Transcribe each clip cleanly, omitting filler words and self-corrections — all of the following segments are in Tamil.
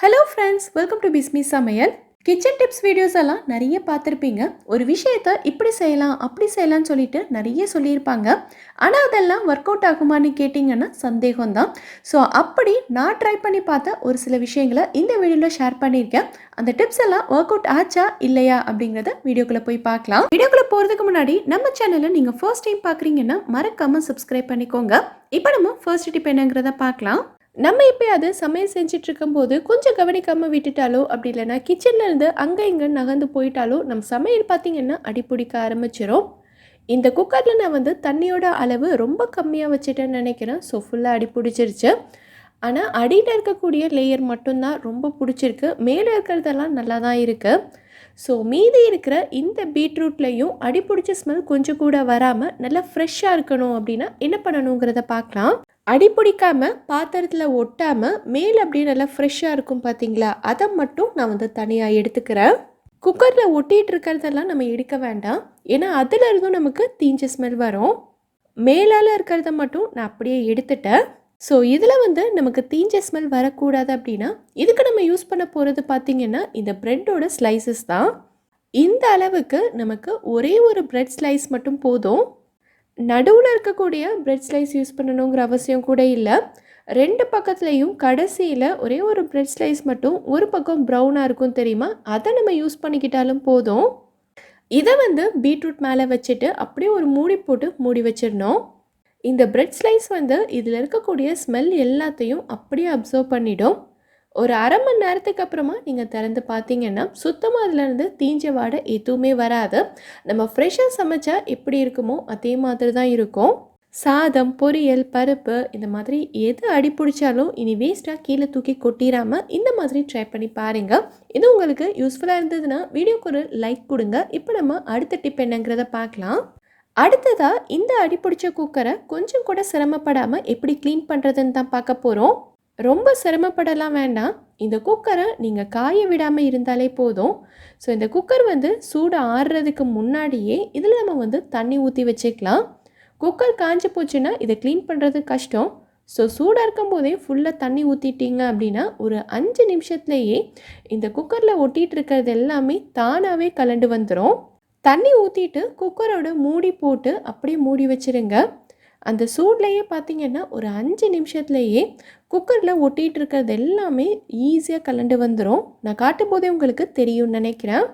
Hello friends, welcome to Bismi சமையல். கிச்சன் டிப்ஸ் வீடியோஸ் எல்லாம் நிறைய பார்த்துருப்பீங்க. ஒரு விஷயத்தை இப்படி செய்யலாம் அப்படி செய்யலாம்னு சொல்லிட்டு நிறைய சொல்லியிருப்பாங்க. ஆனால் அதெல்லாம் ஒர்க் அவுட் ஆகுமான்னு கேட்டிங்கன்னா சந்தேகம்தான். ஸோ அப்படி நான் ட்ரை பண்ணி பார்த்த ஒரு சில விஷயங்களை இந்த வீடியோவில் ஷேர் பண்ணியிருக்கேன். அந்த டிப்ஸ் எல்லாம் ஒர்க் அவுட் ஆச்சா இல்லையா அப்படிங்கிறத வீடியோக்குள்ளே போய் பார்க்கலாம். வீடியோக்குள்ளே போகிறதுக்கு முன்னாடி நம்ம சேனலை நீங்கள் ஃபர்ஸ்ட் டைம் பார்க்குறீங்கன்னா மறக்காமல் சப்ஸ்கிரைப் பண்ணிக்கோங்க. இப்போ நம்ம ஃபர்ஸ்ட் டிப் என்னங்கிறத பார்க்கலாம். நம்ம எப்போயாவது சமையல் செஞ்சுட்டு இருக்கும்போது கொஞ்சம் கவனிக்காமல் விட்டுட்டாலோ அப்படி இல்லைன்னா கிச்சனில் இருந்து அங்கே இங்கே நகர்ந்து போயிட்டாலோ நம்ம சமையல் பார்த்திங்கன்னா அடிப்பிடிக்க ஆரம்பிச்சிடும். இந்த குக்கரில் நான் தண்ணியோட அளவு ரொம்ப கம்மியாக வச்சுட்டேன்னு நினைக்கிறேன். ஸோ ஃபுல்லாக அடி பிடிச்சிருச்சு. ஆனால் அடியில் இருக்கக்கூடிய லேயர் மட்டும்தான் ரொம்ப பிடிச்சிருக்கு. மேலே இருக்கிறதெல்லாம் நல்லா தான் இருக்குது. ஸோ மீதி இருக்கிற இந்த பீட்ரூட்லேயும் அடி பிடிச்ச ஸ்மெல் கொஞ்சம் கூட வராமல் நல்லா ஃப்ரெஷ்ஷாக இருக்கணும் அப்படின்னா என்ன பண்ணணுங்கிறத பார்க்கலாம். அடி பிடிக்காமல் பாத்திரத்தில் ஒட்டாமல் மேலே அப்படியே நல்லா ஃப்ரெஷ்ஷாக இருக்கும் பார்த்தீங்களா, அதை மட்டும் நான் தனியாக எடுத்துக்கிறேன். குக்கரில் ஒட்டிகிட்டு இருக்கிறதெல்லாம் நம்ம எடுக்க வேண்டாம். ஏன்னா அதில் இருந்தும் நமக்கு தீஞ்ச ஸ்மெல் வரும். மேலால் இருக்கிறத மட்டும் நான் அப்படியே எடுத்துட்டேன். ஸோ இதில் நமக்கு தீஞ்ச ஸ்மெல் வரக்கூடாது அப்படின்னா இதுக்கு நம்ம யூஸ் பண்ண போகிறது பார்த்திங்கன்னா இந்த ப்ரெட்டோட ஸ்லைசஸ் தான். இந்த அளவுக்கு நமக்கு ஒரே ஒரு ப்ரெட் ஸ்லைஸ் மட்டும் போதும். நடுவில் இருக்கக்கூடிய ப்ரெட் ஸ்லைஸ் யூஸ் பண்ணணுங்கிற அவசியம் கூட இல்லை. ரெண்டு பக்கத்துலேயும் கடைசியில் ஒரே ஒரு ப்ரெட் ஸ்லைஸ் மட்டும் ஒரு பக்கம் ப்ரௌனாக இருக்கும் தெரியுமா, அதை நம்ம யூஸ் பண்ணிக்கிட்டாலும் போதும். இதை பீட்ரூட் மேலே வச்சுட்டு அப்படியே ஒரு மூடி போட்டு மூடி வச்சிடணும். இந்த ப்ரெட் ஸ்லைஸ் இதில் இருக்கக்கூடிய ஸ்மெல் எல்லாத்தையும் அப்படியே அப்சர்வ் பண்ணிடும். ஒரு அரை மணி நேரத்துக்கு அப்புறமா நீங்கள் திறந்து பார்த்தீங்கன்னா சுத்தமாக அதிலேருந்து தீஞ்ச வாடை எதுவுமே வராது. நம்ம ஃப்ரெஷ்ஷாக சமைச்சா எப்படி இருக்குமோ அதே மாதிரி தான் இருக்கும். சாதம், பொரியல், பருப்பு இந்த மாதிரி எது அடி பிடிச்சாலும் இனி வேஸ்ட்டாக கீழே தூக்கி கொட்டிடாமல் இந்த மாதிரி ட்ரை பண்ணி பாருங்கள். இது உங்களுக்கு யூஸ்ஃபுல்லாக இருந்ததுன்னா வீடியோக்கு ஒரு லைக் கொடுங்க. இப்போ நம்ம அடுத்த டிப் என்னங்கிறத பார்க்கலாம். அடுத்ததாக இந்த அடி பிடிச்ச குக்கரை கொஞ்சம் கூட சிரமப்படாமல் எப்படி க்ளீன் பண்ணுறதுன்னு தான் பார்க்க போகிறோம். ரொம்ப சிரமப்படலாம் வேண்டாம். இந்த குக்கரை நீங்கள் காய விடாமல் இருந்தாலே போதும். ஸோ இந்த குக்கர் சூடு ஆறுறதுக்கு முன்னாடியே இதில் நம்ம தண்ணி ஊற்றி வச்சுக்கலாம். குக்கர் காஞ்சி போச்சுன்னா இதை க்ளீன் பண்ணுறது கஷ்டம். ஸோ சூடாக இருக்கும் போதே ஃபுல்லாக தண்ணி ஊற்றிட்டீங்க அப்படின்னா ஒரு 5 நிமிஷத்துலேயே இந்த குக்கரில் ஒட்டிகிட்டு இருக்கிறது எல்லாமே தானாகவே கலண்டு வந்துடும். தண்ணி ஊற்றிட்டு குக்கரோட மூடி போட்டு அப்படியே மூடி வச்சுருங்க. அந்த சூட்லேயே பார்த்திங்கன்னா ஒரு 5 நிமிஷத்துலேயே குக்கரில் ஒட்டிகிட்டு இருக்கிறது எல்லாமே ஈஸியாக கலண்டு வந்துடும். நான் காட்டும் போதே உங்களுக்கு தெரியும்னு நினைக்கிறேன்.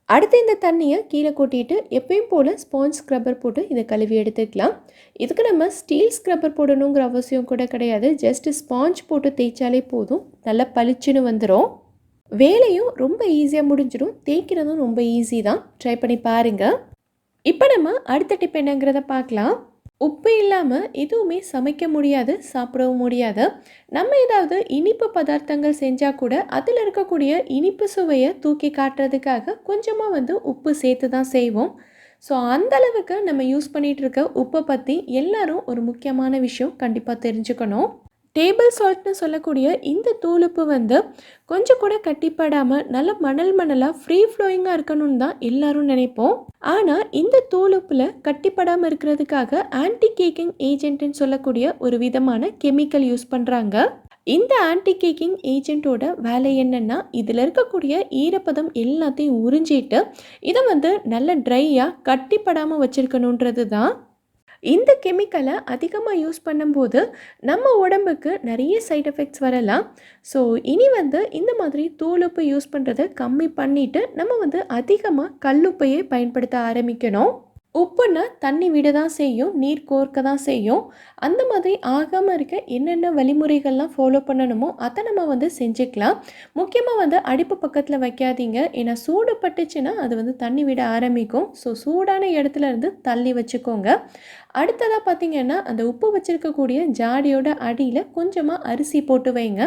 அடுத்து இந்த தண்ணியை கீழே கொட்டிட்டு எப்பயும் போல் ஸ்பாஞ்ச் ஸ்க்ரப்பர் போட்டு இதை கழுவி எடுத்துக்கலாம். இதுக்கு நம்ம ஸ்டீல் ஸ்க்ரப்பர் போடணுங்கிற அவசியம் கூட கிடையாது. ஜஸ்ட்டு ஸ்பாஞ்ச் போட்டு தேய்ச்சாலே போதும், நல்லா பளிச்சுன்னு வந்துடும். வேலையும் ரொம்ப ஈஸியாக முடிஞ்சிடும், தேய்க்கிறதும் ரொம்ப ஈஸி தான். ட்ரை பண்ணி பாருங்கள். இப்போ நம்ம அடுத்த டிப் என்னங்கிறத பார்க்கலாம். உப்பு இல்லாமல் எதுவுமே சமைக்க முடியாது, சாப்பிடவும் முடியாது. நம்ம ஏதாவது இனிப்பு பதார்த்தங்கள் செஞ்சால் கூட அதில் இருக்கக்கூடிய இனிப்பு சுவையை தூக்கி காட்டுறதுக்காக கொஞ்சமாக உப்பு சேர்த்து தான் செய்வோம். ஸோ அந்தளவுக்கு நம்ம யூஸ் பண்ணிகிட்டு இருக்க உப்பை பற்றி எல்லாரும் ஒரு முக்கியமான விஷயம் கண்டிப்பாக தெரிஞ்சுக்கணும். டேபிள் சால்ட்னு சொல்லக்கூடிய இந்த தூளுப்பு கொஞ்சம் கூட கட்டிப்படாமல் நல்ல மணலாக ஃப்ரீ ஃப்ளோயிங்காக இருக்கணும்னு தான் எல்லாரும் நினைப்போம். ஆனால் இந்த தூளுப்பில் கட்டிப்படாமல் இருக்கிறதுக்காக ஆன்டி கேக்கிங் ஏஜென்ட்னு சொல்லக்கூடிய ஒரு விதமான கெமிக்கல் யூஸ் பண்ணுறாங்க. இந்த ஆன்டி கேக்கிங் ஏஜென்ட்டோட வேலை என்னென்னா இதில் இருக்கக்கூடிய ஈரப்பதம் எல்லாத்தையும் உறிஞ்சிட்டு இதை நல்ல ட்ரையாக கட்டிப்படாமல் வச்சுருக்கணுன்றது தான். இந்த கெமிக்கலை அதிகமாக யூஸ் பண்ணும்போது நம்ம உடம்புக்கு நிறைய சைட் எஃபெக்ட்ஸ் வரலாம். ஸோ இனி இந்த மாதிரி தூளுப்பு யூஸ் பண்ணுறதை கம்மி பண்ணிவிட்டு நம்ம அதிகமாக கல்லுப்பையே பயன்படுத்த ஆரம்பிக்கணும். உப்புன்னா தண்ணி விட தான் செய்யும், நீர் கோர்க்க தான் செய்யும். அந்த மாதிரி ஆகாமல் இருக்க என்னென்ன வழிமுறைகள்லாம் ஃபாலோ பண்ணணுமோ அதை நம்ம செஞ்சுக்கலாம். முக்கியமாக அடுப்பு பக்கத்தில் வைக்காதீங்க. ஏன்னா சூடு பட்டுச்சுன்னா அது தண்ணி விட ஆரம்பிக்கும். ஸோ சூடான இடத்துல இருந்து தள்ளி வச்சுக்கோங்க. அடுத்ததாக பார்த்திங்கன்னா அந்த உப்பு வச்சுருக்கக்கூடிய ஜாடியோட அடியில் கொஞ்சமாக அரிசி போட்டு வைங்க.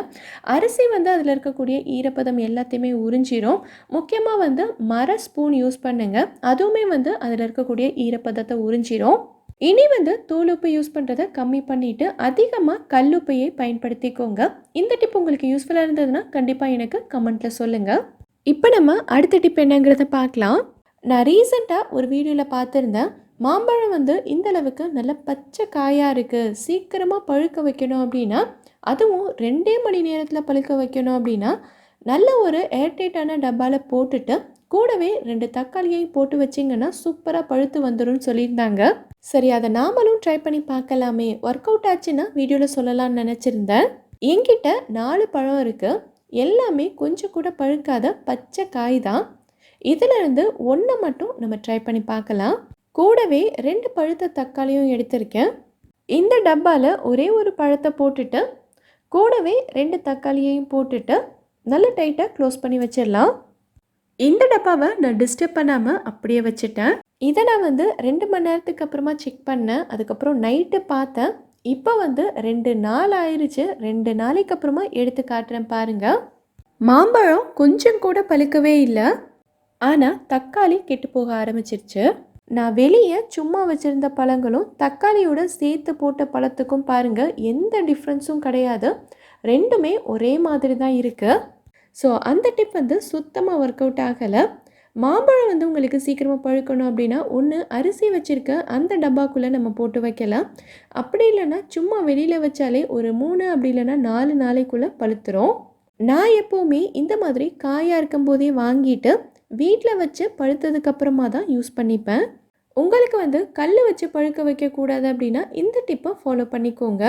அரிசி அதில் இருக்கக்கூடிய ஈரப்பதம் எல்லாத்தையுமே உறிஞ்சிரும். முக்கியமாக மர ஸ்பூன் யூஸ் பண்ணுங்கள். அதுவுமே அதில் இருக்கக்கூடிய ஈரப்பதத்தை உறிஞ்சிரும். இனி தூளுப்பு யூஸ் பண்ணுறதை கம்மி பண்ணிவிட்டு அதிகமாக கல்லுப்பையை பயன்படுத்திக்கோங்க. இந்த டிப் உங்களுக்கு யூஸ்ஃபுல்லாக இருந்ததுன்னா கண்டிப்பாக எனக்கு கமெண்ட்டில் சொல்லுங்கள். இப்போ நம்ம அடுத்த டிப் என்னங்கிறத பார்க்கலாம். நான் ரீசெண்டாக ஒரு வீடியோவில் பார்த்துருந்தேன். மாம்பழம் இந்த அளவுக்கு நல்ல பச்சை காயாக இருக்குது, சீக்கிரமாக பழுக்க வைக்கணும் அப்படின்னா, அதுவும் 2 மணி நேரத்தில் பழுக்க வைக்கணும் அப்படின்னா நல்ல ஒரு ஏர்டைட்டான டப்பாவில் போட்டுட்டு கூடவே 2 தக்காளியையும் போட்டு வச்சிங்கன்னா சூப்பராக பழுத்து வந்துடும் சொல்லியிருந்தாங்க. சரி, அதை நாமளும் ட்ரை பண்ணி பார்க்கலாமே, ஒர்க் அவுட் ஆச்சுன்னா வீடியோவில் சொல்லலாம்னு நினச்சிருந்தேன். என்கிட்ட 4 பழம் இருக்குது. எல்லாமே கொஞ்சம் கூட பழுக்காத பச்சை காய் தான். இதிலிருந்து ஒன்று மட்டும் நம்ம ட்ரை பண்ணி பார்க்கலாம். கூடவே 2 பழுத்த தக்காளியும் எடுத்திருக்கேன். இந்த டப்பாவில் ஒரே ஒரு பழத்தை போட்டுட்டு கூடவே 2 தக்காளியையும் போட்டுட்டு நல்லா டைட்டாக க்ளோஸ் பண்ணி வச்சிடலாம். இந்த டப்பாவை நான் டிஸ்டர்ப் பண்ணாமல் அப்படியே வச்சுட்டேன். இதை நான் 2 மணி நேரத்துக்கு அப்புறமா செக் பண்ணேன். அதுக்கப்புறம் நைட்டு பார்த்தேன். இப்போ 2 நாள் ஆயிடுச்சு. 2 நாளைக்கு அப்புறமா எடுத்து காட்டுறேன் பாருங்கள். மாம்பழம் கொஞ்சம் கூட பழுக்கவே இல்லை. ஆனால் தக்காளி கெட்டு போக ஆரம்பிச்சிருச்சு. நான் வெளியே சும்மா வச்சுருந்த பழங்களும் தக்காளியோட சேர்த்து போட்ட பழத்துக்கும் பாருங்கள் எந்த டிஃப்ரென்ஸும் கிடையாது. ரெண்டுமே ஒரே மாதிரி தான் இருக்குது. ஸோ அந்த டிப் சுத்தமாக ஒர்க் அவுட் ஆகலை. மாம்பழம் உங்களுக்கு சீக்கிரமாக பழுக்கணும் அப்படின்னா ஒன்று அரிசி வச்சுருக்க அந்த டப்பாக்குள்ளே நம்ம போட்டு வைக்கலாம். அப்படி இல்லைன்னா சும்மா வெளியில் வச்சாலே ஒரு 3 அப்படி இல்லைன்னா 4 நாளைக்குள்ளே பழுத்துரும். நான் எப்போவுமே இந்த மாதிரி காயாக இருக்கும்போதே வாங்கிட்டு வீட்டில் வச்சு பழுத்ததுக்கப்புறமா தான் யூஸ் பண்ணிப்பேன். உங்களுக்கு கல் வச்சு பழுக்க வைக்கக்கூடாது அப்படின்னா இந்த டிப்பை ஃபாலோ பண்ணிக்கோங்க.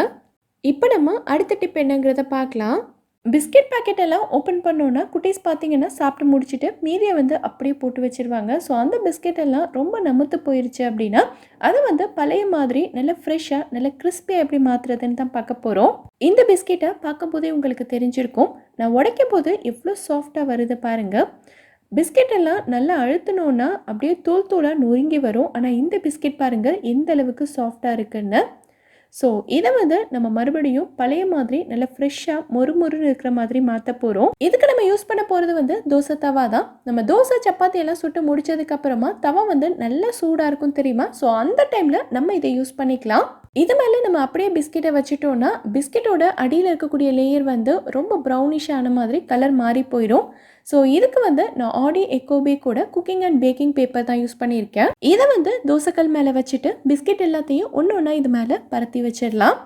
இப்போ நம்ம அடுத்த டிப் என்னங்கிறத பார்க்கலாம். பிஸ்கெட் பேக்கெட் எல்லாம் ஓப்பன் பண்ணோன்னா குட்டீஸ் பார்த்தீங்கன்னா சாப்பிட்டு முடிச்சுட்டு மீதியை அப்படியே போட்டு வச்சுருவாங்க. ஸோ அந்த பிஸ்கெட் எல்லாம் ரொம்ப நமுத்து போயிடுச்சு அப்படின்னா அதை பழைய மாதிரி நல்ல ஃப்ரெஷ்ஷாக நல்ல கிறிஸ்பியாக எப்படி மாற்றுறதுன்னு தான் பார்க்க போகிறோம். இந்த பிஸ்கெட்டை பார்க்கும்போதே உங்களுக்கு தெரிஞ்சிருக்கும். நான் உடைக்கும் போது எவ்வளோ சாஃப்டாக வருது பாருங்கள். பிஸ்கெட் எல்லாம் நல்லா அழுத்தினோன்னா அப்படியே தூள் தூளாக நொறுங்கி வரும். ஆனால் இந்த பிஸ்கெட் பாருங்கள் எந்த அளவுக்கு சாஃப்டாக இருக்குன்னு. ஸோ இதை நம்ம மறுபடியும் பழைய மாதிரி நல்லா ஃப்ரெஷ்ஷாக மொறுமொறுன்னு இருக்கிற மாதிரி மாற்ற போகிறோம். இதுக்கு நம்ம யூஸ் பண்ண போகிறது தோசை தவா தான். நம்ம தோசை சப்பாத்தி எல்லாம் சுட்டு முடிச்சதுக்கப்புறமா தவா நல்லா சூடாக இருக்கும் தெரியுமா? ஸோ அந்த டைமில் நம்ம இதை யூஸ் பண்ணிக்கலாம். இது மேலே நம்ம அப்படியே பிஸ்கெட்டை வச்சுட்டோன்னா பிஸ்கெட்டோட அடியில் இருக்கக்கூடிய லேயர் ரொம்ப ப்ரௌனிஷ் ஆன மாதிரி கலர் மாறி போயிடும். ஸோ இதுக்கு நான் ஆடி எக்கோபே கூட குக்கிங் அண்ட் பேக்கிங் பேப்பர் தான் யூஸ் பண்ணியிருக்கேன். இதை தோசைக்கல் மேலே வச்சுட்டு பிஸ்கெட் எல்லாத்தையும் ஒன்று ஒன்றா இது மேலே பரத்தி வச்சிடலாம்.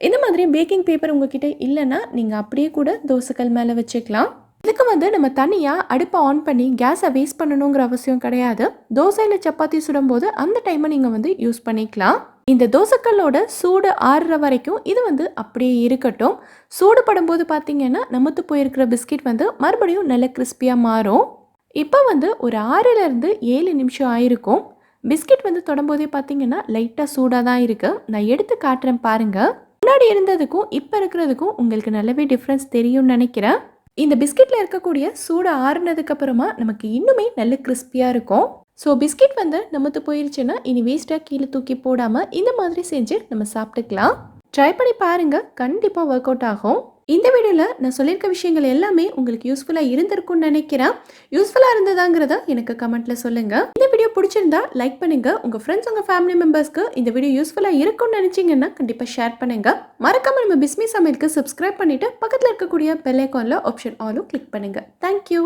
இந்த மாதிரி பேக்கிங் பேப்பர் உங்ககிட்ட இல்லைன்னா நீங்கள் அப்படியே கூட தோசைக்கல் மேலே வச்சுக்கலாம். இதுக்கு நம்ம தனியாக அடுப்பை ஆன் பண்ணி கேஸை வேஸ்ட் பண்ணணுங்கிற அவசியம் கிடையாது. தோசையில் சப்பாத்தி சுடும்போது அந்த டைமை நீங்கள் யூஸ் பண்ணிக்கலாம். இந்த தோசைக்கல்லோட சூடு ஆறுற வரைக்கும் இது அப்படியே இருக்கட்டும். சூடு படும்போது பார்த்தீங்கன்னா நமத்து போயிருக்கிற பிஸ்கெட் மறுபடியும் நல்ல கிறிஸ்பியாக மாறும். இப்போ ஒரு 6லேருந்து 7 நிமிஷம் ஆயிருக்கும். பிஸ்கெட் தொடும்போதே பார்த்தீங்கன்னா லைட்டாக சூடாக தான் இருக்குது. நான் எடுத்து காட்டுறேன் பாருங்கள். முன்னாடி இருந்ததுக்கும் இப்போ இருக்கிறதுக்கும் உங்களுக்கு நல்லாவே டிஃப்ரென்ஸ் தெரியும்னு நினைக்கிறேன். இந்த பிஸ்கெட்டில் இருக்கக்கூடிய சூடு ஆறுனதுக்கு அப்புறமா நமக்கு இன்னுமே நல்ல கிறிஸ்பியாக இருக்கும். ஸோ பிஸ்கெட் நமத்து போயிருச்சுன்னா இனி வேஸ்ட்டாக கீழே தூக்கி போடாமல் இந்த மாதிரி செஞ்சு நம்ம சாப்பிட்டுக்கலாம். ட்ரை பண்ணி பாருங்கள், கண்டிப்பாக ஒர்க் அவுட் ஆகும். இந்த வீடியோவில் நான் சொல்லியிருக்க விஷயங்கள் எல்லாமே உங்களுக்கு யூஸ்ஃபுல்லாக இருந்திருக்கும்னு நினைக்கிறேன். யூஸ்ஃபுல்லாக இருந்ததாங்கிறத எனக்கு கமெண்ட்டில் சொல்லுங்கள். இந்த வீடியோ பிடிச்சிருந்தா லைக் பண்ணுங்கள். உங்கள் ஃப்ரெண்ட்ஸ் உங்கள் ஃபேமிலி மெம்பர்ஸ்க்கு இந்த வீடியோ யூஸ்ஃபுல்லாக இருக்கும்னு நினச்சிங்கன்னா கண்டிப்பாக ஷேர் பண்ணுங்கள். மறக்காமல் நம்ம பிஸ்மி சமையலுக்கு சப்ஸ்கிரைப் பண்ணிவிட்டு பக்கத்தில் இருக்கக்கூடிய பெல் ஐகானில் ஆப்ஷன் ஆலும் கிளிக் பண்ணுங்கள். தேங்க்யூ.